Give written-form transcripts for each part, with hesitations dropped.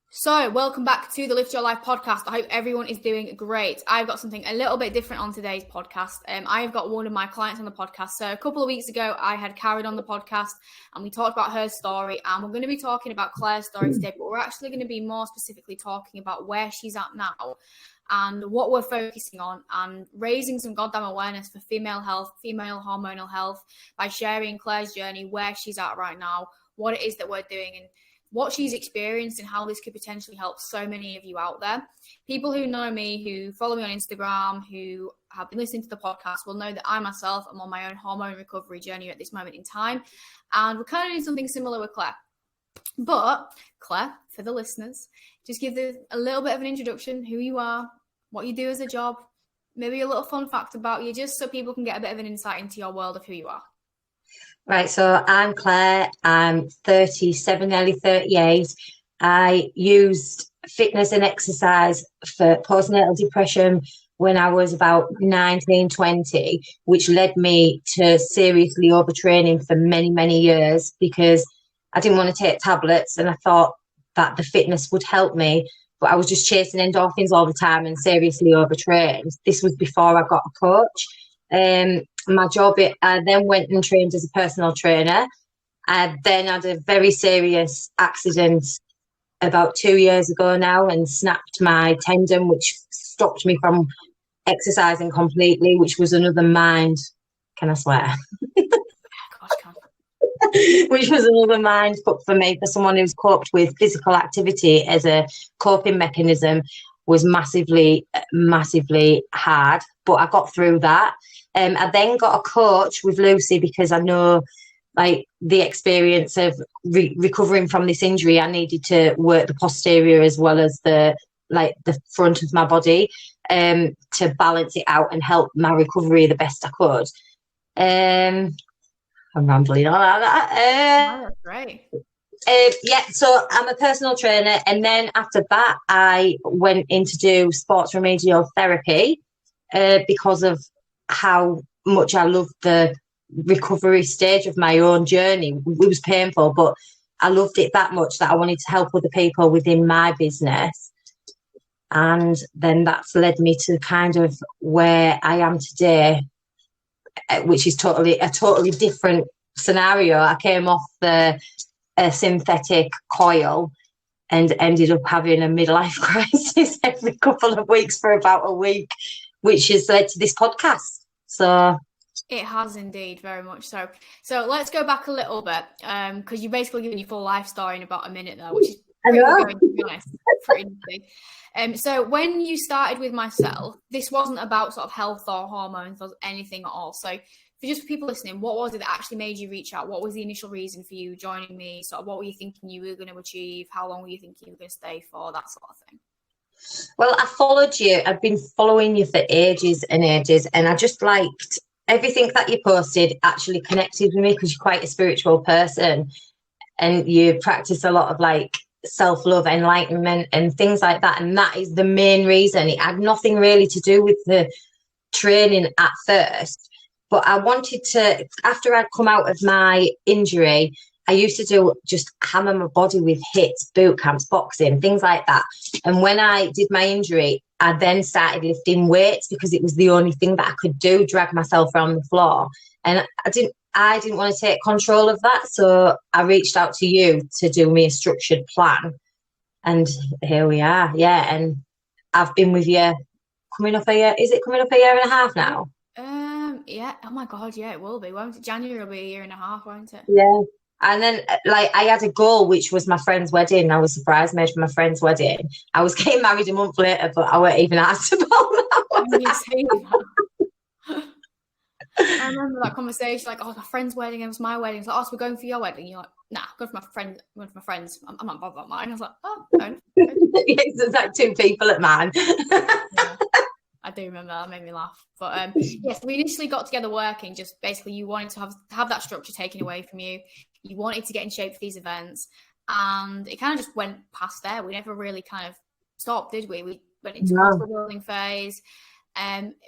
So, welcome back to the Lift Your Life podcast. I hope everyone is doing great. I've got something a little bit different on today's podcast. I've got one of my clients on the podcast. So, a couple of weeks ago, I had Karen on the podcast and we talked about her story. And we're going to be talking about Claire's story today, but we're actually going to be more specifically talking about where she's at now and what we're focusing on and raising some goddamn awareness for female health, female hormonal health by sharing Claire's journey, where she's at right now, what it is that we're doing, and what she's experienced and how this could potentially help so many of you out there. People who know me, who follow me on Instagram, who have been listening to the podcast will know that I myself am on my own hormone recovery journey at this moment in time. And we're kind of doing something similar with Claire. But Claire, for the listeners, just give a little bit of an introduction, who you are, what you do as a job, maybe a little fun fact about you, just so people can get a bit of an insight into your world of who you are. Right, so I'm Claire, I'm 37, nearly 38. I used fitness and exercise for postnatal depression when I was about 19, 20, which led me to seriously overtraining for many, many years because I didn't want to take tablets and I thought that the fitness would help me, but I was just chasing endorphins all the time and seriously overtrained. This was before I got a coach. My job, I then went and trained as a personal trainer. I then had a very serious accident about 2 years ago now and snapped my tendon, which stopped me from exercising completely, which was another mind, can I swear? Which was another mind fuck for me, for someone who's coped with physical activity as a coping mechanism was massively, massively hard. But I got through that. I then got a coach with Lucy because I know, like, the experience of recovering from this injury. I needed to work the posterior as well as the front of my body to balance it out and help my recovery the best I could. I'm rambling on like that. That's great. So I'm a personal trainer, and then after that, I went in to do sports remedial therapy because of how much I loved the recovery stage of my own journey. It was painful, but I loved it that much that I wanted to help other people within my business. And then that's led me to kind of where I am today, which is a totally different scenario. I came off the synthetic coil and ended up having a midlife crisis every couple of weeks for about a week, which has led to this podcast. So it has indeed, very much so. So let's go back a little bit, because you've basically given your full life story in about a minute there, which is pretty good, to be honest. Pretty easy. So when you started with myself, this wasn't about sort of health or hormones or anything at all. So for just people listening, what was it that actually made you reach out? What was the initial reason for you joining me? Sort of what were you thinking you were going to achieve? How long were you thinking you were going to stay for? That sort of thing. Well, I followed you. I've been following you for ages and ages, and I just liked everything that you posted. Actually connected with me because you're quite a spiritual person, and you practice a lot of like self-love, enlightenment, and things like that. And that is the main reason. It had nothing really to do with the training at first, but I wanted to. After I'd come out of my injury, I used to just hammer my body with hits, boot camps, boxing, things like that. And when I did my injury, I then started lifting weights because it was the only thing that I could do, drag myself around the floor. And I didn't want to take control of that. So I reached out to you to do me a structured plan. And here we are. Yeah. And I've been with you coming up a year. Is it coming up a year and a half now? Yeah. Oh my God. Yeah, it will be. Won't it? January will be a year and a half, won't it? Yeah. And then, like, I had a goal, which was my friend's wedding. I was a bridesmaid for my friend's wedding. I was getting married a month later, but I weren't even asked about that. I remember that conversation, like, oh, my friend's wedding, it was my wedding. It's like, oh, so we're going for your wedding. You're like, nah, go for my friend. I'm going for my friends. I'm not bothered about mine. I was like, oh, no. It's like two people at mine. Yeah. I do remember that made me laugh. But yes, we initially got together working. Just basically, you wanted to have that structure taken away from you. You wanted to get in shape for these events, and it kind of just went past there. We never really kind of stopped, did we? We went into the building phase.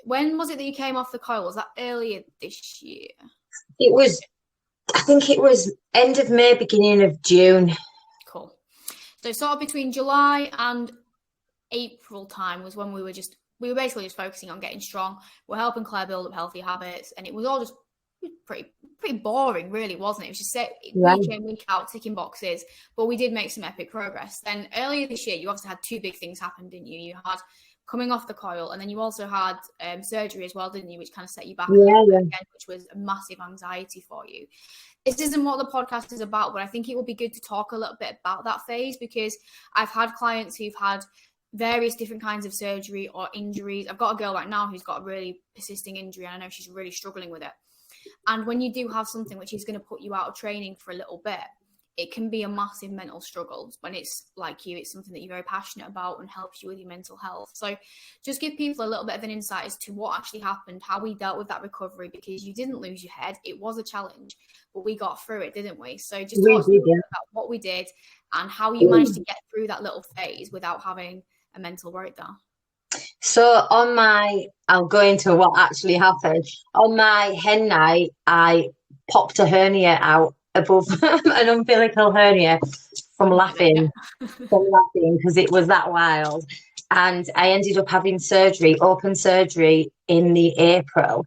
When was it that you came off the coil? Was that earlier this year? It was I think it was end of May, beginning of June. Cool. So sort of between July and April time was when we were basically just focusing on getting strong. We're helping Claire build up healthy habits, and it was all just pretty boring, really, wasn't it? It was just week in, week out, ticking boxes, but we did make some epic progress. Then earlier this year, you obviously had two big things happen, didn't you? You had coming off the coil, and then you also had surgery as well, didn't you? Which kind of set you back a little bit again, which was a massive anxiety for you. This isn't what the podcast is about, but I think it would be good to talk a little bit about that phase, because I've had clients who've had various different kinds of surgery or injuries. I've got a girl right now who's got a really persisting injury, and I know she's really struggling with it. And when you do have something which is going to put you out of training for a little bit, it can be a massive mental struggle. When it's like you, it's something that you're very passionate about and helps you with your mental health. So just give people a little bit of an insight as to what actually happened, how we dealt with that recovery, because you didn't lose your head. It was a challenge, but we got through it, didn't we? So just talk to me about what we did and how you managed to get through that little phase without having a mental breakdown. So I'll go into what actually happened. On my hen night, I popped a hernia out above an umbilical hernia from laughing because it was that wild. And I ended up having open surgery in the April.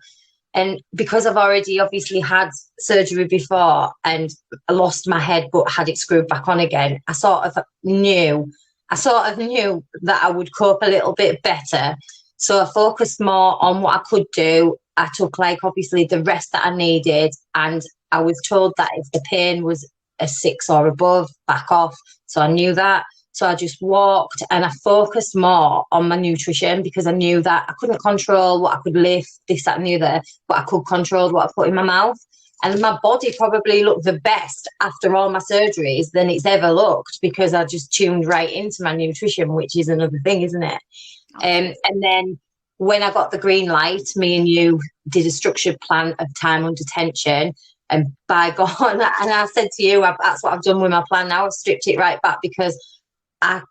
And because I've already obviously had surgery before and I lost my head but had it screwed back on again, I sort of knew that I would cope a little bit better. So I focused more on what I could do. I took obviously the rest that I needed, and I was told that if the pain was a 6 or above, back off. So I knew that. So I just walked and I focused more on my nutrition, because I knew that I couldn't control what I could lift, this, that and the other, but I could control what I put in my mouth. And my body probably looked the best after all my surgeries than it's ever looked, because I just tuned right into my nutrition, which is another thing, isn't it? And then when I got the green light, me and you did a structured plan of time under tension. And by God, and I said to you, that's what I've done with my plan now. I've stripped it right back, because I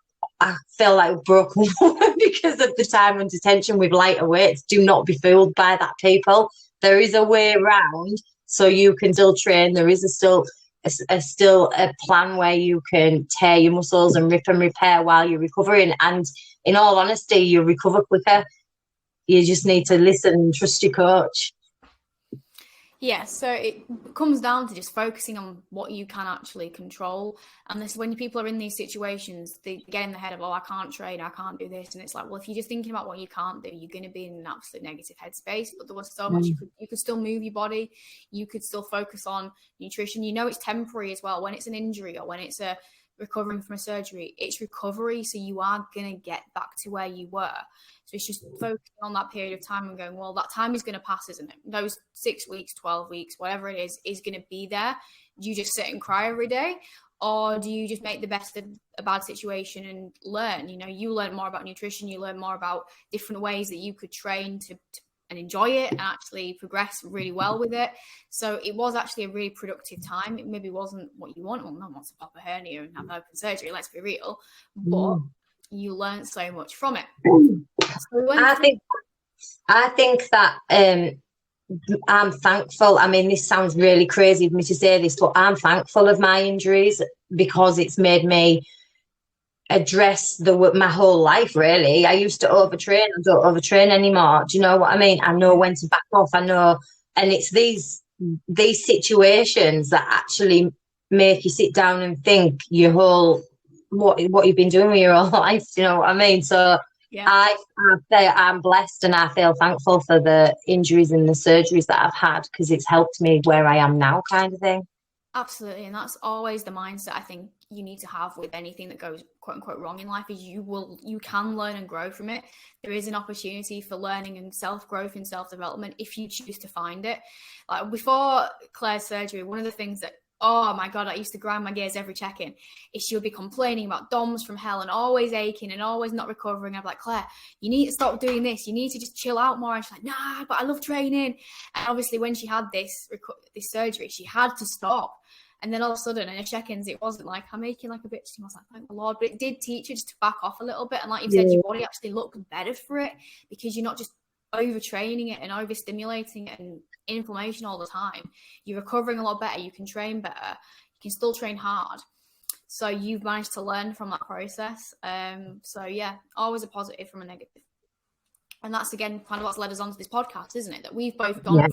feel like a broken woman because of the time under tension with lighter weights. Do not be fooled by that, people. There is a way around. So you can still train. There is still a plan where you can tear your muscles and rip and repair while you're recovering. And in all honesty, you recover quicker. You just need to listen and trust your coach. Yeah, so it comes down to just focusing on what you can actually control. And this, when people are in these situations, they get in the head of, oh, I can't train, I can't do this. And it's like, well, if you're just thinking about what you can't do, you're going to be in an absolute negative headspace. But there was so much you could still move your body. You could still focus on nutrition. You know, it's temporary as well. When it's an injury or when it's a recovering from a surgery, it's recovery. So you are going to get back to where you were. So it's just focusing on that period of time and going, well, that time is going to pass, isn't it? Those 6 weeks, 12 weeks, whatever it is going to be there. Do you just sit and cry every day? Or do you just make the best of a bad situation and learn? You know, you learn more about nutrition. You learn more about different ways that you could train to and enjoy it and actually progress really well with it. So it was actually a really productive time. It maybe wasn't what you want. Well, no one wants to pop a hernia and have open surgery, let's be real. But you learn so much from it. So I think that I'm thankful. I mean, this sounds really crazy of me to say this, but I'm thankful of my injuries, because it's made me address my whole life, really. I used to overtrain. I don't overtrain anymore. Do you know what I mean? I know when to back off. I know, and it's these situations that actually make you sit down and think your whole what you've been doing with your whole life. Do you know what I mean? So yeah. I'm blessed and I feel thankful for the injuries and the surgeries that I've had, because it's helped me where I am now, kind of thing. Absolutely. And that's always the mindset I think you need to have with anything that goes quote unquote wrong in life, is you can learn and grow from it. There is an opportunity for learning and self-growth and self-development if you choose to find it. Like before Claire's surgery, one of the things that, oh my God, I used to grind my gears every check-in, is she would be complaining about DOMs from hell and always aching and always not recovering. I'm like, Claire, you need to stop doing this. You need to just chill out more. And she's like, nah, but I love training. And obviously when she had this surgery, she had to stop. And then all of a sudden in her check-ins, it wasn't like, I'm making like a bitch. I was like, thank the Lord. But it did teach her just to back off a little bit. And like you said, your body actually looked better for it, because you're not just overtraining it and overstimulating it and inflammation all the time. You're recovering a lot better. You can train better. You can still train hard. So you've managed to learn from that process. So yeah, always a positive from a negative. And that's, again, kind of what's led us on to this podcast, isn't it? That we've both gone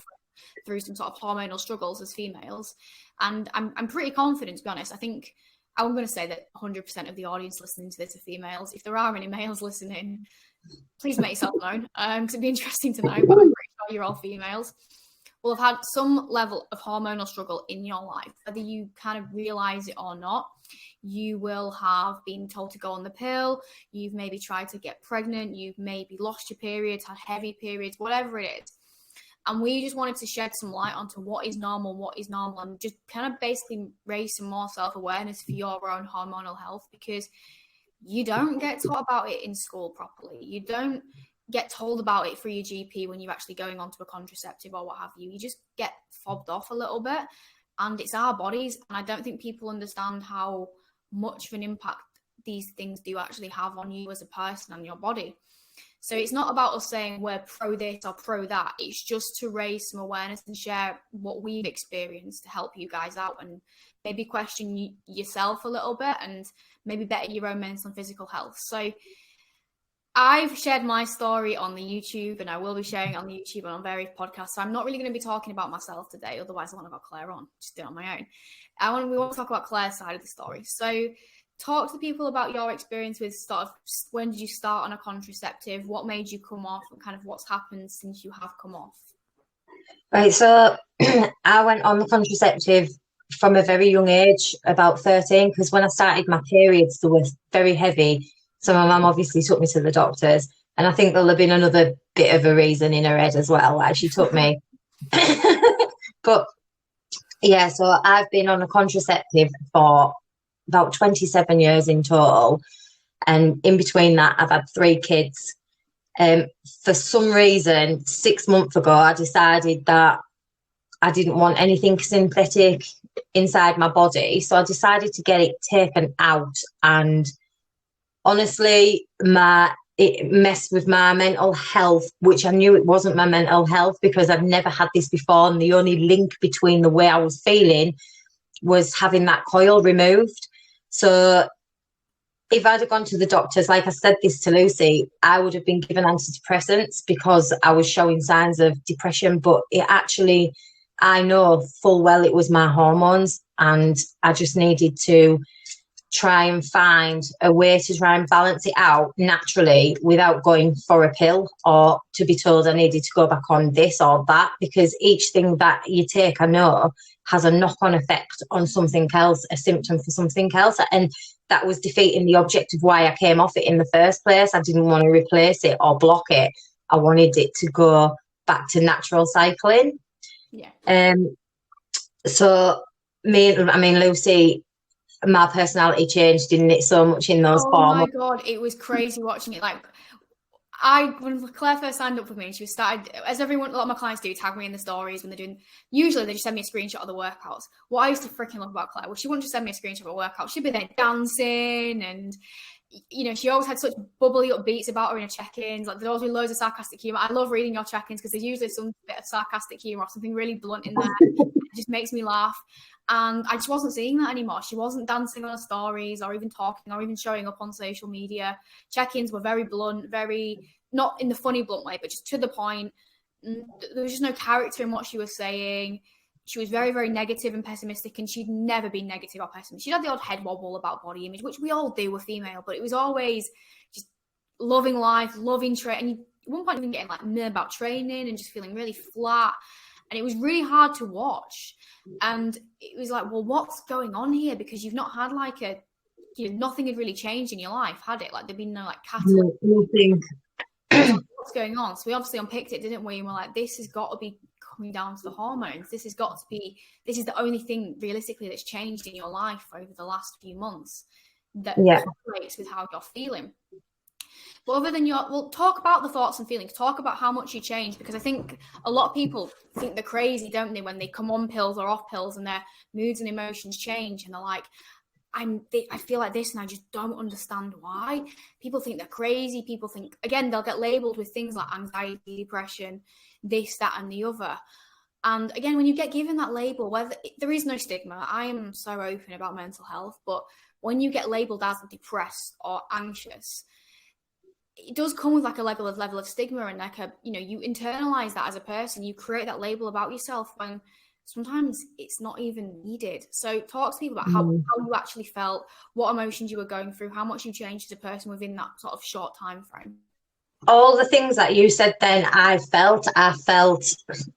through some sort of hormonal struggles as females. And I'm pretty confident, to be honest. I think I'm going to say that 100% of the audience listening to this are females. If there are any males listening, please make yourself known. Because it'd be interesting to know, but I'm pretty sure you're all females. Will have had some level of hormonal struggle in your life, whether you kind of realize it or not. You will have been told to go on the pill. You've maybe tried to get pregnant. You've maybe lost your periods, had heavy periods, whatever it is. And we just wanted to shed some light onto what is normal, and just kind of basically raise some more self-awareness for your own hormonal health, because you don't get taught about it in school properly. You don't get told about it through your GP when you're actually going onto a contraceptive or what have you. You just get fobbed off a little bit, and it's our bodies. And I don't think people understand how much of an impact these things do actually have on you as a person and your body. So it's not about us saying we're pro this or pro that. It's just to raise some awareness and share what we've experienced to help you guys out, and maybe question yourself a little bit, and maybe better your own mental and physical health. So I've shared my story on the YouTube, and I will be sharing it on the YouTube and on various podcasts. So I'm not really going to be talking about myself today. Otherwise, I want to have Claire on. Just do it on my own. We want to talk about Claire's side of the story. So talk to people about your experience with sort of, when did you start on a contraceptive? What made you come off, and kind of what's happened since you have come off? Right, so I went on the contraceptive from a very young age, about 13, because when I started my periods, they were very heavy. So my mum obviously took me to the doctors, and I think there'll have been another bit of a reason in her head as well why she took me. But yeah, so I've been on a contraceptive for about 27 years in total, and in between that I've had 3 kids. For some reason, 6 months ago, I decided that I didn't want anything synthetic inside my body, so I decided to get it taken out. And honestly, it messed with my mental health, which I knew it wasn't my mental health because I've never had this before, and the only link between the way I was feeling was having that coil removed. So if I'd have gone to the doctors, like I said this to Lucy, I would have been given antidepressants because I was showing signs of depression. But it actually, I know full well it was my hormones, and I just needed to try and find a way to try and balance it out naturally without going for a pill or to be told I needed to go back on this or that, because each thing that you take, I know, has a knock-on effect on something else, a symptom for something else. And that was defeating the object of why I came off it in the first place. I didn't want to replace it or block it. I wanted it to go back to natural cycling. Yeah. So Lucy, my personality changed, didn't it, so much in those 4 months? Oh my God, it was crazy watching it. Like, when Claire first signed up with me, she started, as a lot of my clients do, tag me in the stories when they're doing, usually they just send me a screenshot of the workouts. What I used to freaking love about Claire was she wouldn't just send me a screenshot of a workout. She'd be there dancing, and, you know, she always had such bubbly up beats about her in her check-ins. Like, there'd always be loads of sarcastic humour. I love reading your check-ins because there's usually some bit of sarcastic humour or something really blunt in there. It just makes me laugh. And I just wasn't seeing that anymore. She wasn't dancing on her stories or even talking or even showing up on social media. Check-ins were very blunt, very, not in the funny blunt way, but just to the point. There was just no character in what she was saying. She was very, very negative and pessimistic, and she'd never been negative or pessimistic. She'd had the odd head wobble about body image, which we all do with female, but it was always just loving life, loving training. And at one point even getting like meh about training and just feeling really flat. And it was really hard to watch. And it was like, well, what's going on here? Because you've not had like nothing had really changed in your life, had it? Like there'd been no like catalyst. Nothing. What's going on? So we obviously unpicked it, didn't we? And we're like, this has got to be coming down to the hormones. This is the only thing realistically that's changed in your life over the last few months that correlates with how you're feeling. But other than talk about the thoughts and feelings. Talk about how much you changed, because I think a lot of people think they're crazy, don't they, when they come on pills or off pills and their moods and emotions change, and they're like, I feel like this, and I just don't understand why. People think they're crazy. People think, again, they'll get labeled with things like anxiety, depression, this, that, and the other. And again, when you get given that label, whether there is no stigma, I am so open about mental health, but when you get labeled as depressed or anxious, it does come with like a level of stigma, and like you internalize that as a person. You create that label about yourself when sometimes it's not even needed. So talk to people about how you actually felt, what emotions you were going through, how much you changed as a person within that sort of short time frame. All the things that you said then, I felt,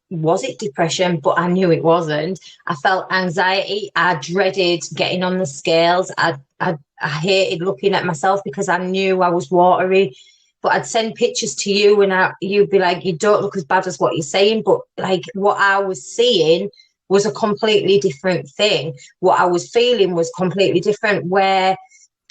was it depression? But I knew it wasn't. I felt anxiety. I dreaded getting on the scales. I hated looking at myself because I knew I was watery. But I'd send pictures to you and you'd be like, you don't look as bad as what you're saying. But like what I was seeing was a completely different thing. What I was feeling was completely different, where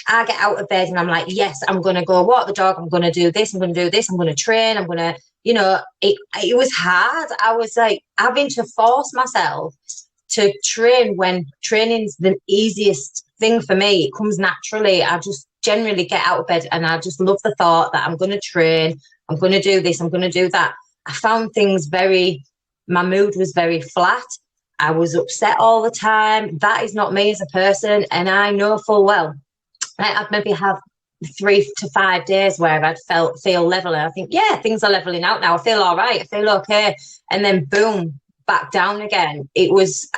I get out of bed and I'm like, yes, I'm going to go walk the dog. I'm going to do this. I'm going to do this. I'm going to train. I'm going to, it was hard. I was like having to force myself to train when training's the easiest thing for me. It comes naturally. I just generally get out of bed and I just love the thought that I'm going to train. I'm going to do this. I'm going to do that. I found things my mood was very flat. I was upset all the time. That is not me as a person. And I know full well I'd maybe have 3 to 5 days where I'd feel level, and I think, yeah, things are leveling out now. I feel all right. I feel okay. And then boom, back down again. It was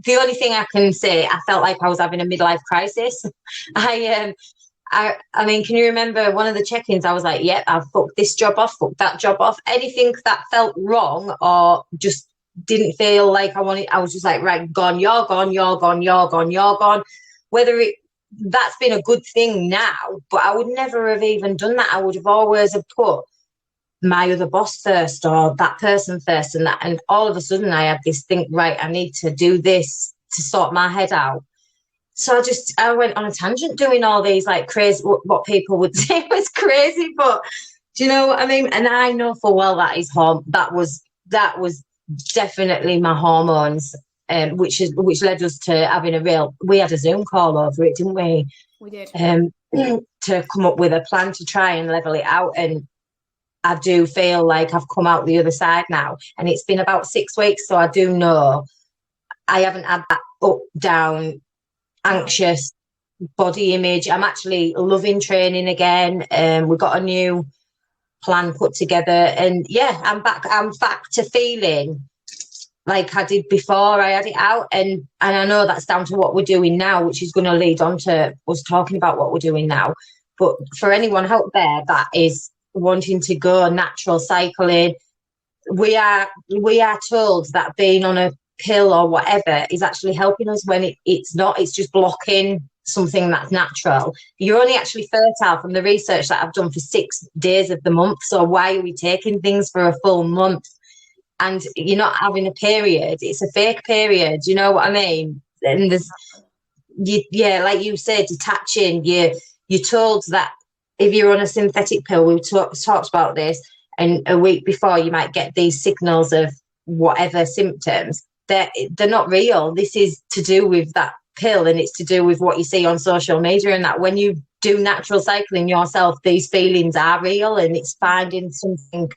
the only thing I can say. I felt like I was having a midlife crisis. I mean, can you remember one of the check-ins? I was like, yep, I've fucked this job off, fucked that job off. Anything that felt wrong or just didn't feel like I wanted, I was just like, right, gone, you're gone, you're gone, you're gone, you're gone. That's been a good thing now, but I would never have even done that. I would have always have put my other boss first or that person first, and all of a sudden I had this think, right, I need to do this to sort my head out. So I went on a tangent doing all these like crazy, what people would say was crazy, but do you know what I mean? And I know full well that that was definitely my hormones. Which led us to having we had a Zoom call over it, didn't we? We did. To come up with a plan to try and level it out. And I do feel like I've come out the other side now. And it's been about 6 weeks, so I do know I haven't had that up, down, anxious body image. I'm actually loving training again. We got a new plan put together. And yeah, I'm back to feeling like I did before I had it out, and I know that's down to what we're doing now, which is going to lead on to us talking about what we're doing now. But for anyone out there that is wanting to go natural cycling, we are told that being on a pill or whatever is actually helping us when it's not. It's just blocking something that's natural. You're only actually fertile, from the research that I've done, for 6 days of the month. So why are we taking things for a full month? And you're not having a period. It's a fake period. You know what I mean? And like you said, detaching. You're told that if you're on a synthetic pill, we talked about this, and a week before you might get these signals of whatever symptoms. They're not real. This is to do with that pill, and it's to do with what you see on social media, and that when you do natural cycling yourself, these feelings are real, and it's finding something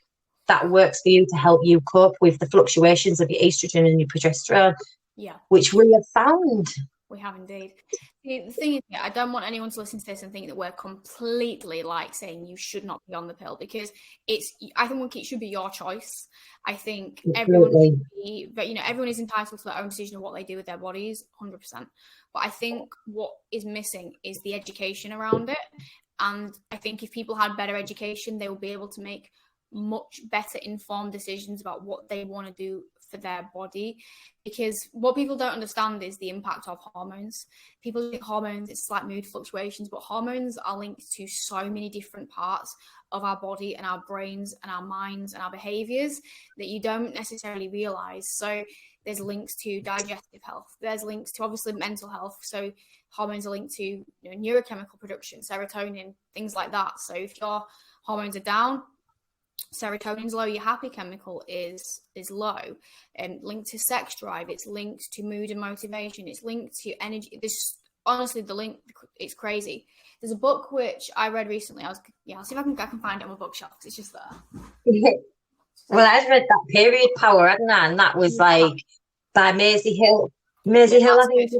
that works for you to help you cope with the fluctuations of your estrogen and your progesterone. Yeah. Which we have found. We have indeed. The thing is, I don't want anyone to listen to this and think that we're completely like saying you should not be on the pill, because I think it should be your choice. I think everyone is entitled to their own decision of what they do with their bodies, 100%. But I think what is missing is the education around it. And I think if people had better education, they will be able to make much better informed decisions about what they want to do for their body. Because what people don't understand is the impact of hormones. People think hormones, it's like mood fluctuations, but hormones are linked to so many different parts of our body and our brains and our minds and our behaviors that you don't necessarily realize. So there's links to digestive health, there's links to obviously mental health. So hormones are linked to neurochemical production, serotonin, things like that. So if your hormones are down, serotonin's low, your happy chemical is low, and linked to sex drive, it's linked to mood and motivation, it's linked to energy. There's honestly, the link, it's crazy. There's a book which I read recently. I'll see if I can find it on my bookshelf, because it's just there. Well, I'd read that Period Power, hadn't I? And that was like by Maisie Hill. Maisie Hill, I think.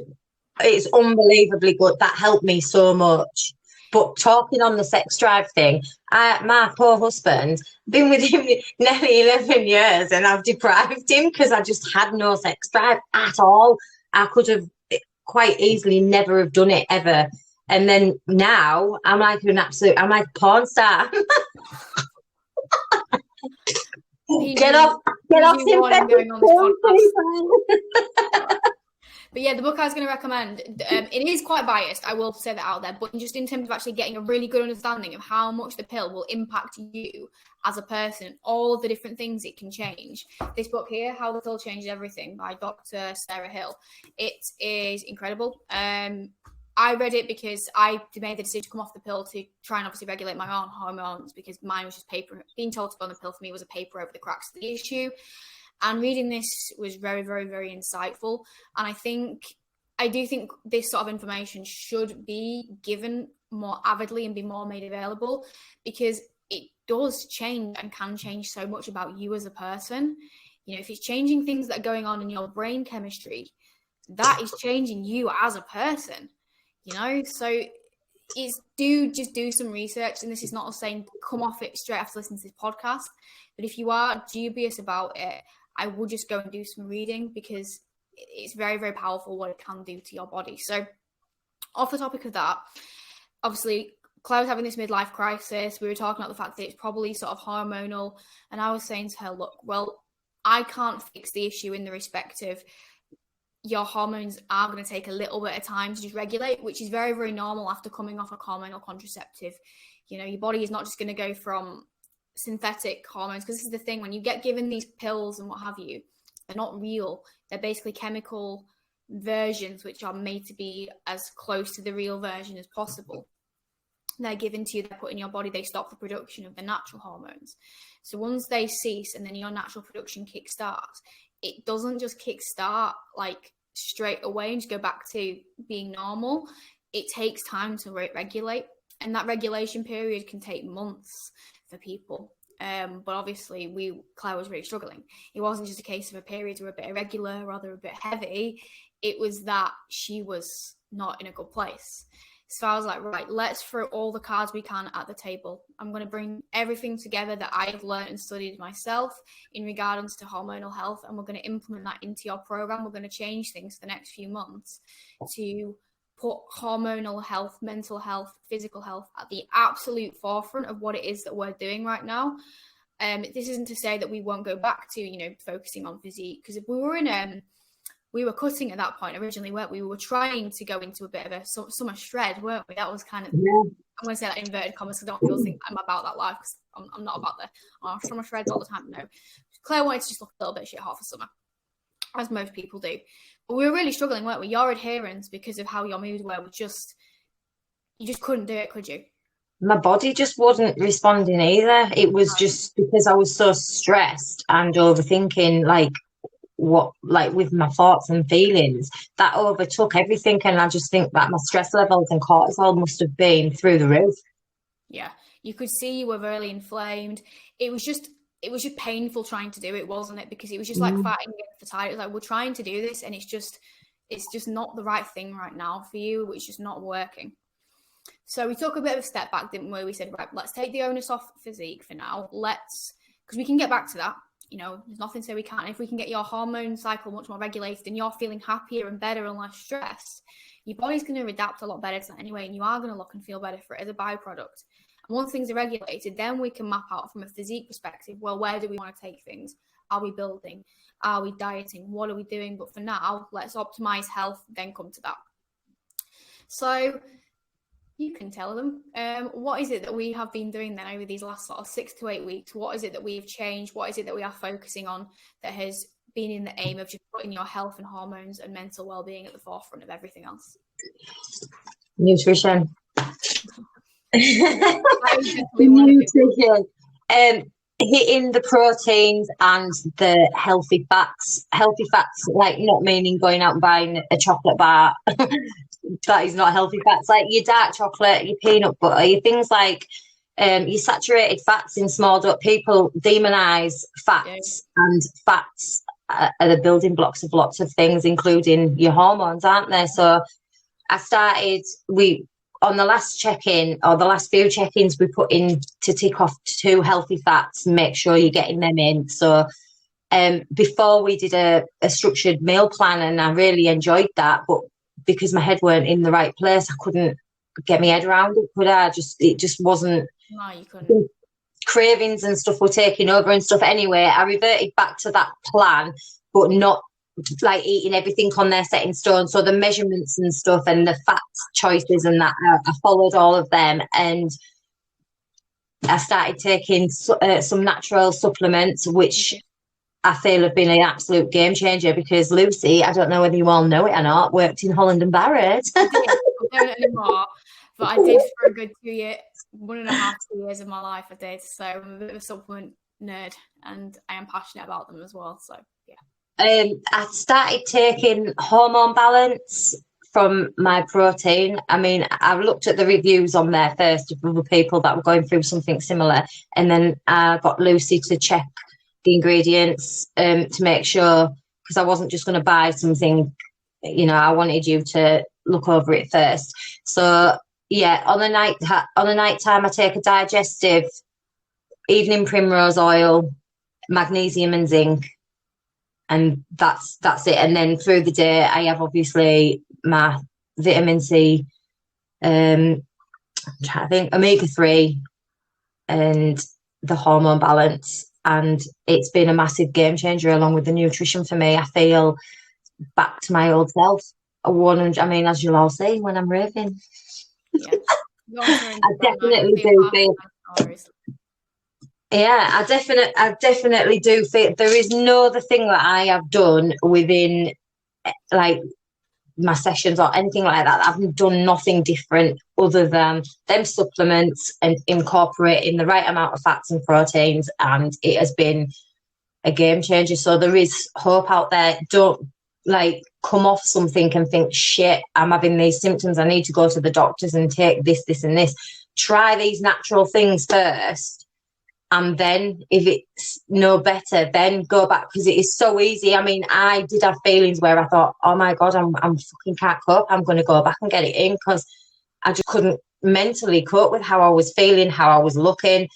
It's unbelievably good. That helped me so much. But talking on the sex drive thing, my poor husband, been with him nearly 11 years, and I've deprived him because I just had no sex drive at all. I could have quite easily never have done it ever. And then now I'm like a porn star. Get off synthetic porn. But yeah, the book I was going to recommend, it is quite biased, I will say that out there, but just in terms of actually getting a really good understanding of how much the pill will impact you as a person, all of the different things it can change. This book here, How the Pill Changed Everything, by Dr. Sarah Hill, it is incredible. I read it because I made the decision to come off the pill to try and obviously regulate my own hormones, because mine was just paper. Being told to go on the pill for me was a paper over the cracks of the issue. And reading this was very, very, very insightful. And I do think this sort of information should be given more avidly and be more made available, because it does change and can change so much about you as a person. You know, if it's changing things that are going on in your brain chemistry, that is changing you as a person, you know? So just do some research. And this is not saying come off it straight after listening to this podcast. But if you are dubious about it, I would just go and do some reading, because it's very, very powerful what it can do to your body. So off the topic of that, obviously, Claire was having this midlife crisis. We were talking about the fact that it's probably sort of hormonal. And I was saying to her, look, well, I can't fix the issue in the respect of your hormones are going to take a little bit of time to just regulate, which is very, very normal after coming off a hormonal contraceptive. You know, your body is not just going to go from synthetic hormones, because this is the thing, when you get given these pills and what have you, they're not real. They're basically chemical versions which are made to be as close to the real version as possible. They're given to you, they're put in your body, they stop the production of the natural hormones. So once they cease and then your natural production kickstarts, it doesn't just kickstart like straight away and just go back to being normal. It takes time to regulate, and that regulation period can take months for people. But obviously Claire was really struggling. It wasn't just a case of her periods were a bit irregular or rather a bit heavy. It was that she was not in a good place. So I was like, right, let's throw all the cards we can at the table. I'm going to bring everything together that I have learned and studied myself in regards to hormonal health, and we're going to implement that into your program. We're going to change things for the next few months to put hormonal health, mental health, physical health at the absolute forefront of what it is that we're doing right now. This isn't to say that we won't go back to, you know, focusing on physique, because if we were cutting at that point originally, weren't we? We were trying to go into a bit of a summer shred, weren't we? That was kind of, I'm going to say that in inverted commas, because I don't feel think I'm about that life, because I'm not about the summer shreds all the time. No, Claire wanted to just look a little bit shit hot for summer, as most people do. But we were really struggling, weren't we? Your adherence, because of how your moods were, you just couldn't do it, could you? My body just wasn't responding either. It was just because I was so stressed and overthinking, with my thoughts and feelings, that overtook everything. And I just think that my stress levels and cortisol must have been through the roof. Yeah. You could see you were really inflamed. It was just painful trying to do it, wasn't it? Because it was just like fighting against the tide. It was like, we're trying to do this, and it's just not the right thing right now for you. It's just not working. So we took a bit of a step back, didn't we? We said, right, let's take the onus off physique for now. Because we can get back to that. You know, there's nothing to say we can't. If we can get your hormone cycle much more regulated and you're feeling happier and better and less stressed, your body's going to adapt a lot better to that anyway, and you are going to look and feel better for it as a byproduct. And once things are regulated, then we can map out from a physique perspective, well, where do we want to take things? Are we building? Are we dieting? What are we doing? But for now, let's optimize health, then come to that. So you can tell them, what is it that we have been doing then over these last sort of 6 to 8 weeks? What is it that we've changed? What is it that we are focusing on that has been in the aim of just putting your health and hormones and mental well-being at the forefront of everything else? Nutrition. Nutrition. Hitting the proteins and the healthy fats. Healthy fats, like not meaning going out and buying a chocolate bar. that is not healthy fats. Like your dark chocolate, your peanut butter, your things like your saturated fats in small dose. People demonize fats, and fats are the building blocks of lots of things, including your hormones, aren't they? So on the last check-in, or the last few check-ins, we put in to tick off 2 healthy fats and make sure you're getting them in. So before we did a structured meal plan, and I really enjoyed that, but because my head weren't in the right place, I couldn't get my head around it, could I? It just wasn't. No, you couldn't. Cravings and stuff were taking over and stuff. Anyway, I reverted back to that plan, but not like eating everything on there set in stone. So the measurements and stuff and the fat choices and that, I followed all of them, and I started taking some natural supplements, which I feel have been an absolute game changer, because Lucy, I don't know whether you all know it or not, worked in Holland and Barrett. I don't anymore, but I did for a good 2 years, 1.5, 2 years of my life. I did. So I'm a bit of a supplement nerd, and I am passionate about them as well. So yeah. I started taking hormone balance from my protein. I mean, I've looked at the reviews on there first of other people that were going through something similar, and then I got Lucy to check the ingredients to make sure, because I wasn't just going to buy something, I wanted you to look over it first. So yeah, on the night time I take a digestive, evening primrose oil, magnesium and zinc, and that's it. And then through the day I have obviously my vitamin C, I'm trying to think, omega-3 and the hormone balance. And it's been a massive game changer, along with the nutrition for me. I feel back to my old self. I mean, as you'll all see when I'm raving. Yeah. I definitely do feel. Yeah, I definitely do feel there is no other thing that I have done within like my sessions or anything like that. I've done nothing different other than them supplements and incorporating the right amount of fats and proteins, and it has been a game changer. So there is hope out there. Don't come off something and think, shit, I'm having these symptoms, I need to go to the doctors and take this and this. Try these natural things first, and then if it's no better, then go back, because it is so easy. I mean, I did have feelings where I thought, oh my God, I'm fucking can't cope. I'm going to go back and get it in, because I just couldn't mentally cope with how I was feeling, how I was looking.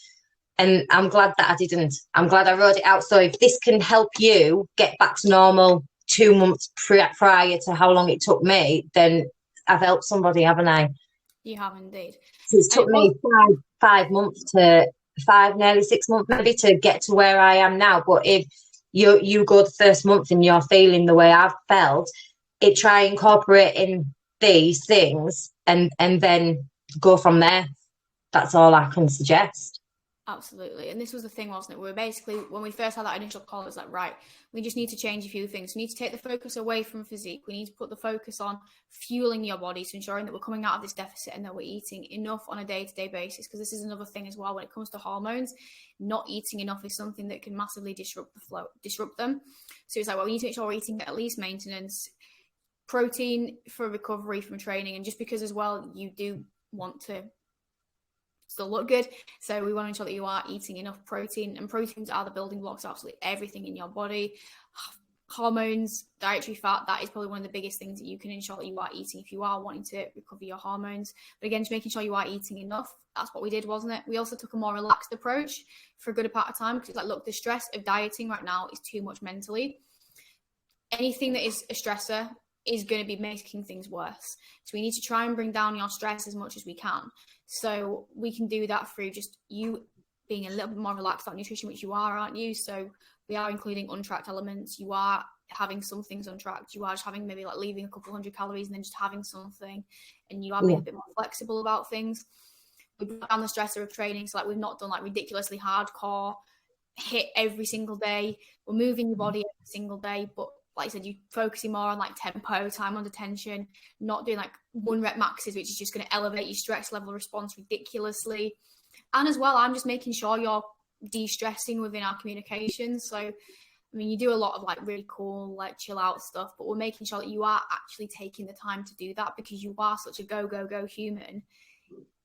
And I'm glad that I didn't. I'm glad I wrote it out. So if this can help you get back to normal 2 months prior to how long it took me, then I've helped somebody, haven't I? You have indeed. So it took me 5 months nearly 6 months maybe to get to where I am now. But if you go the first month and you're feeling the way I've felt, try incorporating these things and then go from there. That's all I can suggest. Absolutely. And this was the thing, wasn't it? We were basically, when we first had that initial call, it was like, right, we just need to change a few things. We need to take the focus away from physique. We need to put the focus on fueling your body, so ensuring that we're coming out of this deficit and that we're eating enough on a day-to-day basis. Because this is another thing as well, when it comes to hormones, not eating enough is something that can massively disrupt them. So it's like, well, we need to make sure we're eating at least maintenance, protein for recovery from training. And just because as well, you do want to still look good, so we want to ensure that you are eating enough protein, and proteins are the building blocks of absolutely everything in your body. Hormones, dietary fat, that is probably one of the biggest things that you can ensure that you are eating if you are wanting to recover your hormones. But again, just making sure you are eating enough. That's what we did, wasn't it? We also took a more relaxed approach for a good part of time, because it's like, look, the stress of dieting right now is too much mentally. Anything that is a stressor is going to be making things worse. So we need to try and bring down your stress as much as we can. So we can do that through just you being a little bit more relaxed about nutrition, which you are, aren't you? So we are including untracked elements. You are having some things untracked. You are just having maybe leaving a couple 100 calories and then just having something. And you are being a bit more flexible about things. We brought down the stressor of training. So we've not done ridiculously hardcore HIIT every single day. We're moving your body every single day, but like I said, you focusing more on tempo, time under tension, not doing 1 rep maxes, which is just going to elevate your stress level response ridiculously. And as well, I'm just making sure you're de-stressing within our communication. So I mean, you do a lot of like really cool, like chill out stuff, but we're making sure that you are actually taking the time to do that, because you are such a go, go, go human.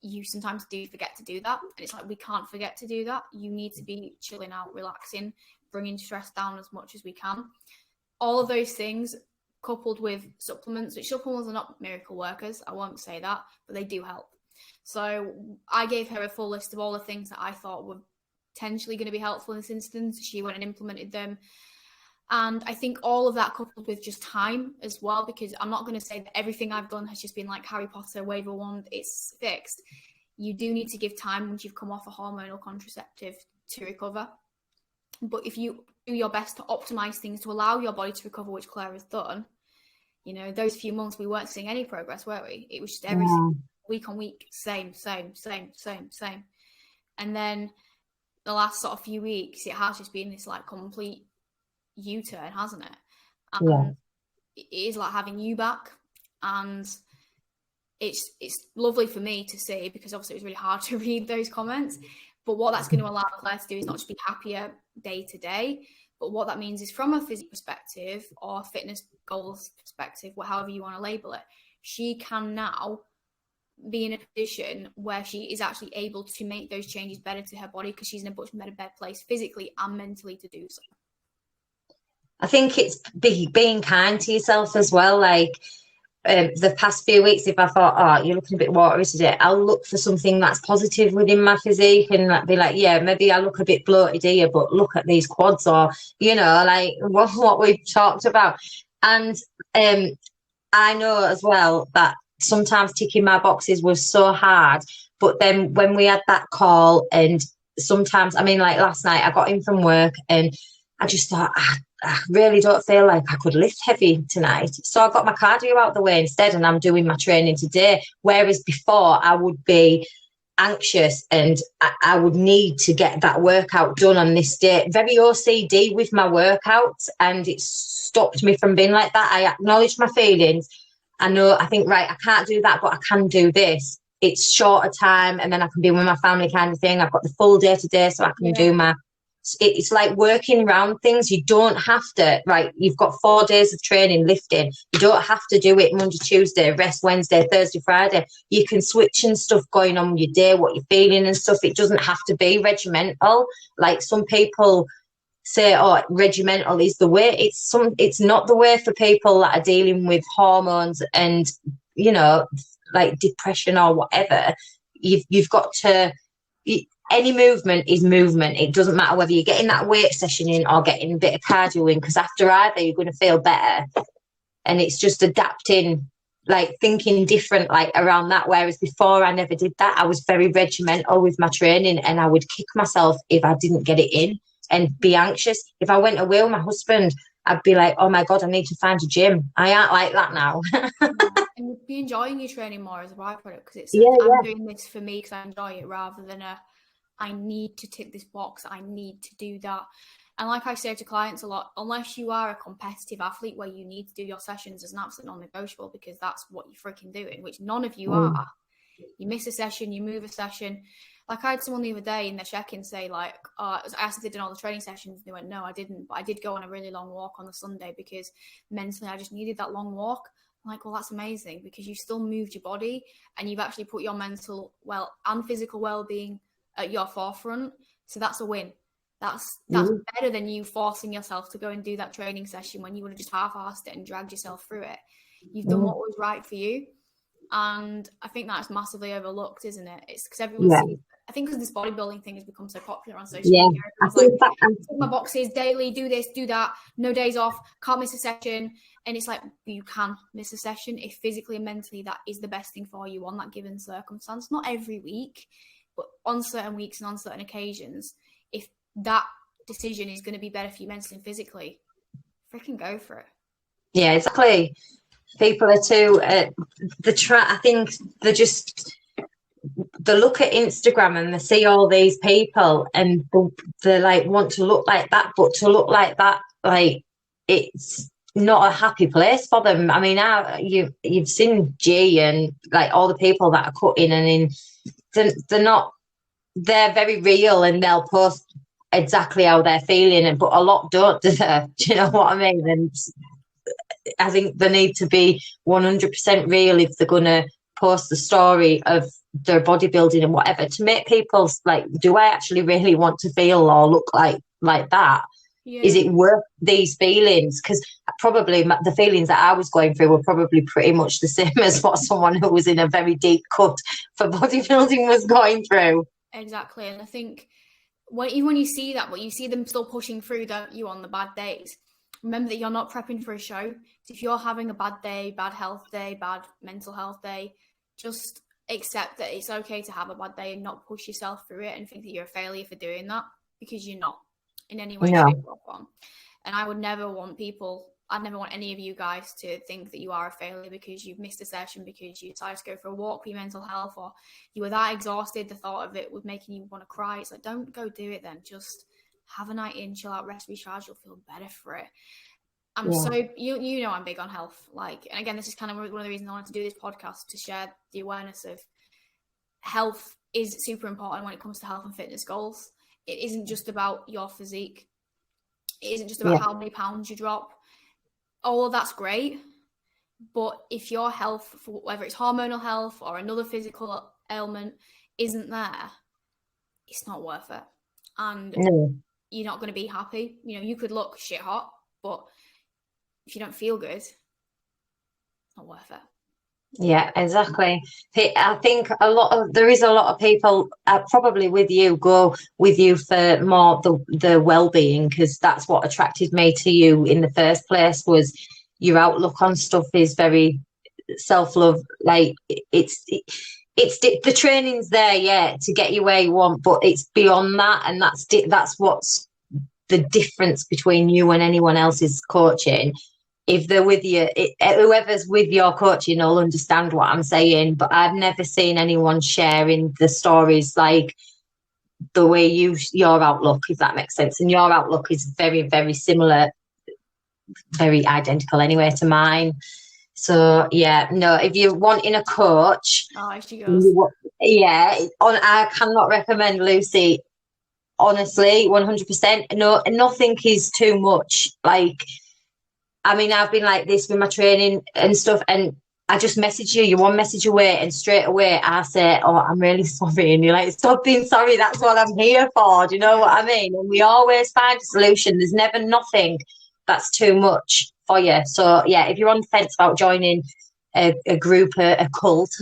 You sometimes do forget to do that. And it's like, we can't forget to do that. You need to be chilling out, relaxing, bringing stress down as much as we can. All of those things coupled with supplements, which supplements are not miracle workers, I won't say that, but they do help. So I gave her a full list of all the things that I thought were potentially going to be helpful in this instance. She went and implemented them. And I think all of that coupled with just time as well, because I'm not going to say that everything I've done has just been like Harry Potter, wave a wand, it's fixed. You do need to give time once you've come off a hormonal contraceptive to recover. But if you do your best to optimize things to allow your body to recover, which Claire has done, you know, those few months we weren't seeing any progress, were we? It was just everything week on week, same. And then the last sort of few weeks, it has just been this like complete U-turn, hasn't it? And it is like having you back, and it's lovely for me to see, because obviously it was really hard to read those comments. But what that's going to allow Claire to do is not just be happier day to day, but what that means is from a physical perspective or fitness goals perspective, however you want to label it, she can now be in a position where she is actually able to make those changes better to her body, because she's in a much better place physically and mentally to do so. I think it's being kind to yourself as well. Like the past few weeks, if I thought, oh, you're looking a bit watery today, I'll look for something that's positive within my physique and be like, yeah, maybe I look a bit bloated here, but look at these quads, or, you know, like what we've talked about. And I know as well that sometimes ticking my boxes was so hard, but then when we had that call, and sometimes, I mean, like last night I got in from work and I just thought, I really don't feel like I could lift heavy tonight. So I got my cardio out the way instead, and I'm doing my training today. Whereas before I would be anxious and I would need to get that workout done on this day. Very OCD with my workouts, and it stopped me from being like that. I acknowledge my feelings. I think, right, I can't do that, but I can do this. It's shorter time, and then I can be with my family kind of thing. I've got the full day today, so I can do my... It's like working around things. You don't have to, right, you've got 4 days of training, lifting. You don't have to do it Monday, Tuesday, rest Wednesday, Thursday, Friday. You can switch and stuff going on with your day, what you're feeling and stuff. It doesn't have to be regimental. Like some people say, oh, regimental is the way. It's not the way for people that are dealing with hormones and, you know, like depression or whatever. You've got to... Any movement is movement. It doesn't matter whether you're getting that weight session in or getting a bit of cardio in, because after either you're going to feel better. And it's just adapting, like thinking different, like around that. Whereas before I never did that. I was very regimental with my training, and I would kick myself if I didn't get it in and be anxious. If I went away with my husband, I'd be like, oh my God, I need to find a gym. I aren't like that now. And you'd be enjoying your training more as a byproduct, because it's I'm doing this for me because I enjoy it, rather than I need to tick this box, I need to do that. And like I say to clients a lot, unless you are a competitive athlete where you need to do your sessions as an absolute non-negotiable, because that's what you're freaking doing, which none of you are. You miss a session, you move a session. Like I had someone the other day in their check-in say, like, I asked if they did all the training sessions, and they went, no, I didn't, but I did go on a really long walk on the Sunday because mentally I just needed that long walk. I'm like, well, that's amazing, because you still moved your body and you've actually put your mental and physical well-being at your forefront. So that's a win. That's better than you forcing yourself to go and do that training session when you would have just half-assed it and dragged yourself through it. You've done what was right for you. And I think that's massively overlooked, isn't it? It's because everyone sees, I think because this bodybuilding thing has become so popular on social media. Everyone's like, tick my boxes daily, do this, do that, no days off, can't miss a session. And it's like, you can miss a session if physically and mentally that is the best thing for you on that given circumstance. Not every week, but on certain weeks and on certain occasions, if that decision is going to be better for you mentally and physically, freaking go for it. Yeah, exactly. People are too, I think they look at Instagram and they see all these people and they like want to look like that, but to look like that, like it's not a happy place for them. I mean, you've seen G and like all the people that are cutting, and they're very real, and they'll post exactly how they're feeling, but a lot don't, do they? Do you know what I mean? And I think they need to be 100% real if they're going to post the story of their bodybuilding and whatever, to make people like, do I actually really want to feel or look like that? Yeah. Is it worth these feelings? Because probably the feelings that I was going through were probably pretty much the same as what someone who was in a very deep cut for bodybuilding was going through. Exactly. And I think even when you see that, but you see them still pushing through, don't you, on the bad days, remember that you're not prepping for a show. So if you're having a bad day, bad health day, bad mental health day, just accept that it's okay to have a bad day and not push yourself through it and think that you're a failure for doing that, because you're not in any way, No. shape, or form. And I'd never want any of you guys to think that you are a failure because you've missed a session, because you decided to go for a walk for your mental health, or you were that exhausted, the thought of it was making you want to cry. It's like, don't go do it then. Just have a night in, chill out, rest, recharge. You'll feel better for it. So you know I'm big on health. Like, and again, this is kind of one of the reasons I wanted to do this podcast, to share the awareness of health is super important when it comes to health and fitness goals. It isn't just about your physique. It isn't just about how many pounds you drop. All of that's great, but if your health, whether it's hormonal health or another physical ailment, isn't there, it's not worth it. And you're not going to be happy. You know, you could look shit hot, but if you don't feel good, it's not worth it. Yeah, exactly. I think there is a lot of people probably go with you for more the well-being, because that's what attracted me to you in the first place, was your outlook on stuff is very self-love. Like it's the training's there, to get you where you want, but it's beyond that, and that's what's the difference between you and anyone else's coaching. If they're with you, whoever's with your coaching will understand what I'm saying, but I've never seen anyone sharing the stories like the way your outlook, if that makes sense. And your outlook is very, very similar, very identical anyway to mine. So if you're wanting a coach, she goes. I cannot recommend Lucy. Honestly, 100%. No, nothing is too much. Like, I mean, I've been like this with my training and stuff, and I just message you, you're one message away, and straight away I say, oh, I'm really sorry. And you're like, stop being sorry, that's what I'm here for. Do you know what I mean? And we always find a solution. There's never nothing that's too much for you. So, if you're on the fence about joining a group, a cult,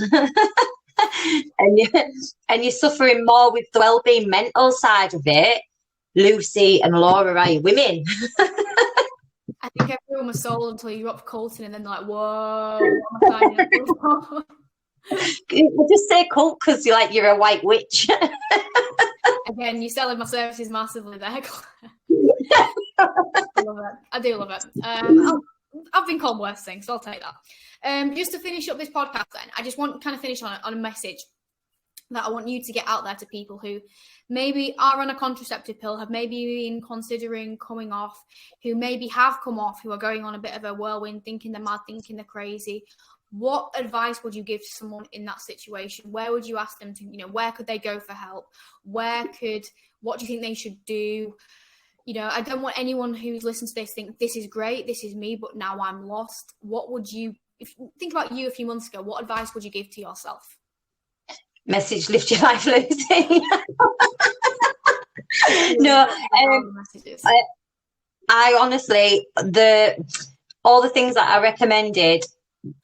and you're suffering more with the well-being mental side of it, Lucy and Laura are your women. I think everyone was sold until you up Colton, and then like, whoa, what am I signing up for? We'll just say cult because you're a white witch. Again, you're selling my services massively there. I do love it. I've been called worse things, so I'll take that. Just to finish up this podcast then, I just want to kind of finish on a message that I want you to get out there to people who maybe are on a contraceptive pill, have maybe been considering coming off, who maybe have come off, who are going on a bit of a whirlwind, thinking they're mad, thinking they're crazy. What advice would you give to someone in that situation? Where would you ask them to, where could they go for help? What do you think they should do? I don't want anyone who's listened to this think this is great, this is me, but now I'm lost. What would you, think about you a few months ago, what advice would you give to yourself? Message, lift your life, Lucy. No, I honestly, all the things that I recommended,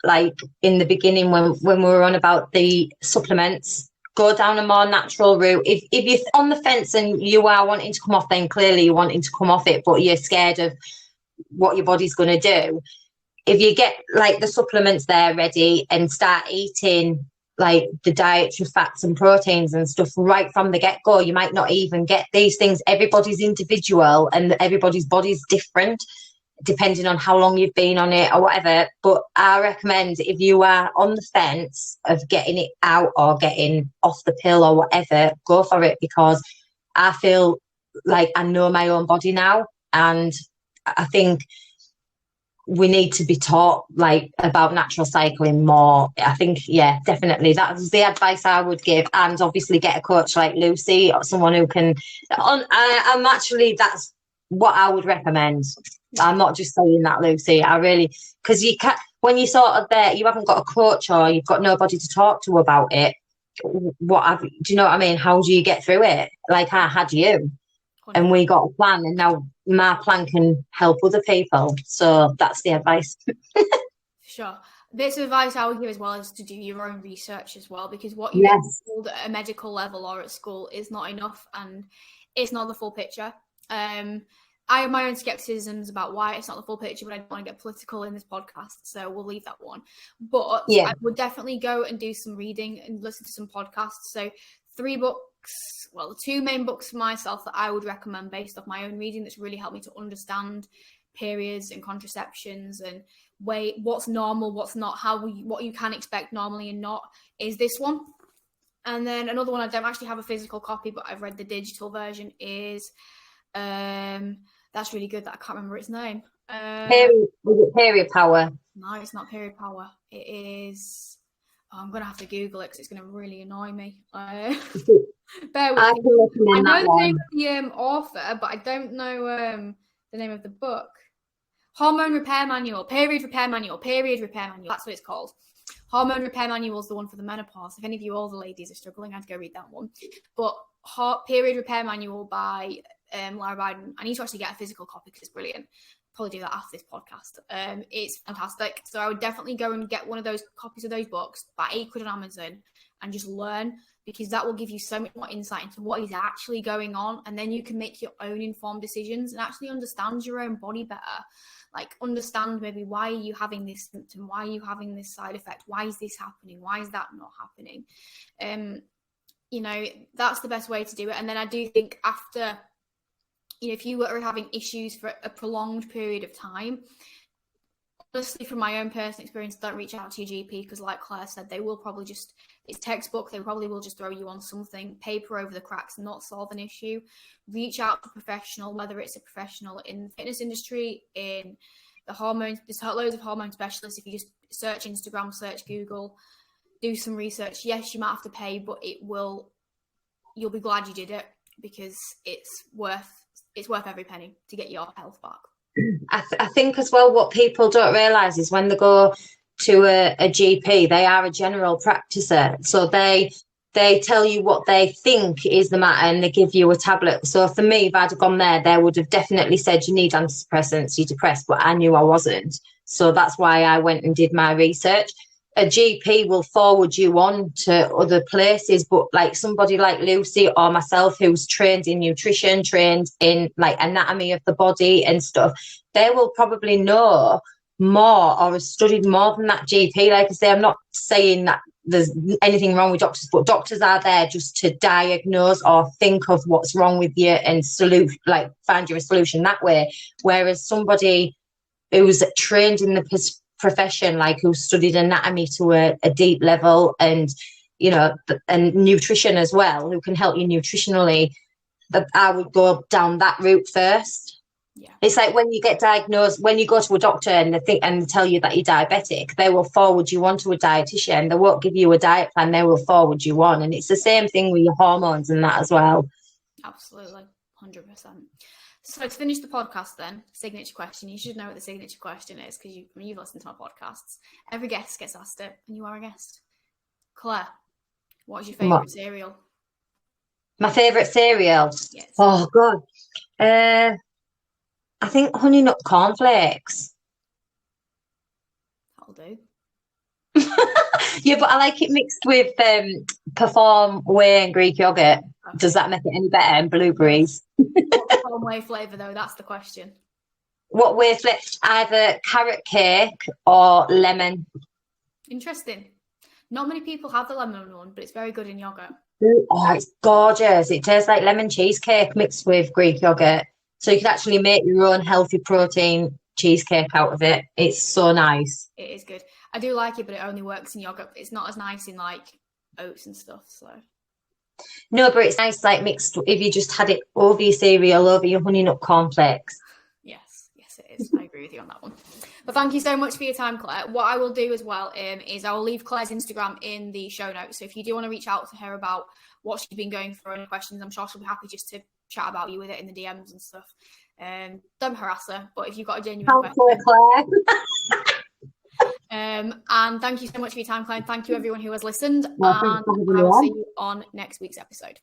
like in the beginning when we were on about the supplements, go down a more natural route. If you're on the fence and you are wanting to come off, then clearly you're wanting to come off it, but you're scared of what your body's going to do. If you get like the supplements there ready and start eating like the dietary fats and proteins and stuff right from the get-go, you might not even get these things. Everybody's individual and everybody's body's different depending on how long you've been on it or whatever. But I recommend, if you are on the fence of getting it out or getting off the pill or whatever, go for it, because I feel like I know my own body now, and I think we need to be taught like about natural cycling more. I think, yeah, definitely that's the advice I would give. And obviously get a coach like Lucy or someone who can I'm actually, that's what I would recommend. I'm not just saying that, Lucy. I really, because you can't, when you sort of there, you haven't got a coach or you've got nobody to talk to about it. Do you know what I mean? How do you get through it? Like I had you. And we got a plan, and now my plan can help other people. So that's the advice. Sure. Bits of advice I would give as well is to do your own research as well, because what you get told at a medical level or at school is not enough, and it's not the full picture. I have my own skepticisms about why it's not the full picture, but I don't want to get political in this podcast, so we'll leave that one. But I would definitely go and do some reading and listen to some podcasts. So 3 books. Well, the 2 main books for myself that I would recommend based off my own reading that's really helped me to understand periods and contraceptions and what's normal, what's not, what you can expect normally and not, is this one. And then another one, I don't actually have a physical copy, but I've read the digital version, is that's really good, that I can't remember its name. Period Power? No, it's not Period Power. It is... Oh, I'm going to have to Google it because it's going to really annoy me. Bear with me. I know the name of the author, but I don't know the name of the book. Hormone Repair Manual. Period Repair Manual. That's what it's called. Hormone Repair Manual is the one for the menopause. If any of you older ladies are struggling, I'd go read that one. But Period Repair Manual by Lara Biden. I need to actually get a physical copy because it's brilliant. Probably do that after this podcast. It's fantastic. So I would definitely go and get one of those copies of those books, buy £8 on Amazon, and just learn, because that will give you so much more insight into what is actually going on, and then you can make your own informed decisions and actually understand your own body better. Like, understand maybe why are you having this symptom, why are you having this side effect, why is this happening, why is that not happening? That's the best way to do it. And then I do think after, if you were having issues for a prolonged period of time, honestly, from my own personal experience, don't reach out to your GP, because like Claire said, they will probably just, it's textbook, they probably will just throw you on something, paper over the cracks, not solve an issue. Reach out to a professional, whether it's a professional in the fitness industry, in the hormones. There's loads of hormone specialists. If you just search Instagram, search Google, do some research. Yes, you might have to pay, but you'll be glad you did it, because it's worth every penny to get your health back. I think as well, what people don't realise is when they go to a GP, they are a general practicer. So they tell you what they think is the matter, and they give you a tablet. So for me, if I'd have gone there, they would have definitely said, you need antidepressants, you're depressed, but I knew I wasn't. So that's why I went and did my research. A GP will forward you on to other places, but like somebody like Lucy or myself, who's trained in nutrition, trained in like anatomy of the body and stuff, they will probably know more or have studied more than that GP. Like I say, I'm not saying that there's anything wrong with doctors, but doctors are there just to diagnose or think of what's wrong with you and find you a solution that way. Whereas somebody who's trained in the profession, like who studied anatomy to a deep level, and and nutrition as well, who can help you nutritionally, that I would go down that route first. Yeah. It's like when you get diagnosed, when you go to a doctor and they tell you that you're diabetic, they will forward you on to a dietitian. They won't give you a diet plan, they will forward you on. And it's the same thing with your hormones and that as well. Absolutely, 100%. So to finish the podcast then, signature question. You should know what the signature question is, because you've listened to my podcasts. Every guest gets asked it, and you are a guest. Claire, what is your favourite cereal? My favourite cereal? Yes. Oh, God. I think Honey Nut Cornflakes. That'll do. Yeah, but I like it mixed with Perform, Whey and Greek yogurt. Okay. Does that make it any better? And blueberries. What Perform Whey flavour, though? That's the question. What whey flavour? Either carrot cake or lemon. Interesting. Not many people have the lemon one, but it's very good in yogurt. Oh, it's gorgeous. It tastes like lemon cheesecake mixed with Greek yogurt. So you can actually make your own healthy protein cheesecake out of it. It's so nice. It is good. I do like it, but it only works in yogurt. It's not as nice in like oats and stuff. So no, but it's nice like mixed if you just had it over your cereal, over your Honey Nut Cornflakes. Yes, Yes, it is. I agree with you on that one. But thank you so much for your time, Claire. What I will do as well is I will leave Claire's Instagram in the show notes. So if you do want to reach out to her about what she's been going through, any questions, I'm sure she'll be happy just to chat about you with it in the DMs and stuff. Don't harass her, but if you've got a genuine question. Claire. And thank you so much for your time, Claire. Thank you everyone who has listened. Well, and I will see you on next week's episode.